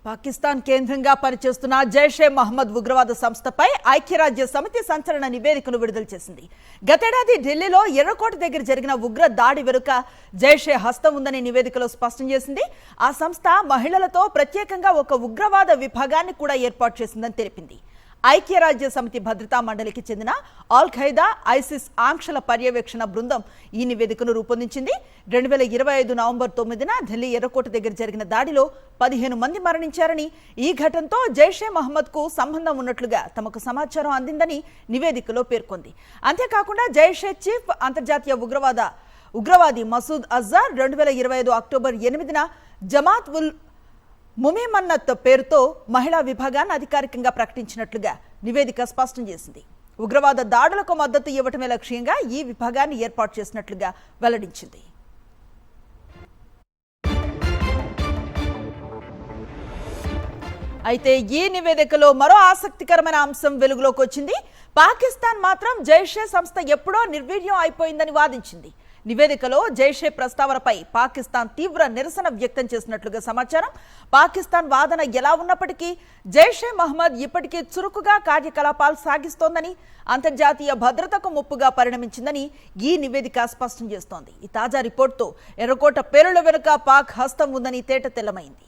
పాకిస్తాన్ కేంద్రంగా పనిచేస్తున్న జైషే మహమ్మద్ ఉగ్రవాద సంస్థపై ఐక్యరాజ్య సమితి సంచలన నివేదికను విడుదల చేసింది. గతేడాది ఢిల్లీలో ఎర్రకోట దగ్గర జరిగిన ఉగ్ర దాడి వెనుక జైషే హస్తం ఉందని నివేదికలో స్పష్టం చేసింది. ఆ సంస్థ మహిళలతో ప్రత్యేకంగా ఒక ఉగ్రవాద విభాగాన్ని కూడా ఏర్పాటు చేసిందని తెలిపింది. ఐక్యరాజ్య సమితి భద్రతా మండలికి చెందిన ఆల్ ఖైదా, ఐసిస్ ఆంక్షల పర్యవేక్షణ బృందం ఈ నివేదికను రూపొందించింది. 2025 నవంబర్ 9న ఢిల్లీ ఎర్రకోట దగ్గర జరిగిన దాడిలో 15 మంది మరణించారని, ఈ ఘటనతో జైషే మహమ్మద్కు సంబంధం ఉన్నట్లుగా తమకు సమాచారం అందిందని నివేదికలో పేర్కొంది. అంతేకాకుండా జైషే చీఫ్ అంతర్జాతీయ ఉగ్రవాది మసూద్ అజార్ 2025 అక్టోబర్ 8న జమాత్ ఉల్ ముమిమన్నత్ పేరుతో మహిళా విభాగాన్ని అధికారికంగా ప్రకటించినట్లుగా నివేదిక స్పష్టం చేసింది. ఉగ్రవాద దాడులకు మద్దతు ఇవ్వటమే లక్ష్యంగా ఈ విభాగాన్ని ఏర్పాటు చేసినట్లుగా వెల్లడించింది. అయితే ఈ నివేదికలో మరో ఆసక్తికరమైన అంశం వెలుగులోకి వచ్చింది. పాకిస్తాన్ మాత్రం జైషే సంస్థ ఎప్పుడో నిర్వీర్యం అయిపోయిందని వాదించింది. నివేదికలో జైషే ప్రస్తావనపై పాకిస్తాన్ తీవ్ర నిరసన వ్యక్తం చేసినట్లుగా సమాచారం. పాకిస్తాన్ వాదన ఎలా ఉన్నప్పటికీ జైషే మహమ్మద్ ఇప్పటికీ చురుకుగా కార్యకలాపాలు సాగిస్తోందని, అంతర్జాతీయ భద్రతకు ముప్పుగా పరిణమించిందని ఈ నివేదిక స్పష్టం చేస్తోంది. ఈ తాజా రిపోర్టుతో ఎర్రకోట పేలుళ్ల వెనుక పాక్ హస్తం ఉందని తేటతెల్లమైంది.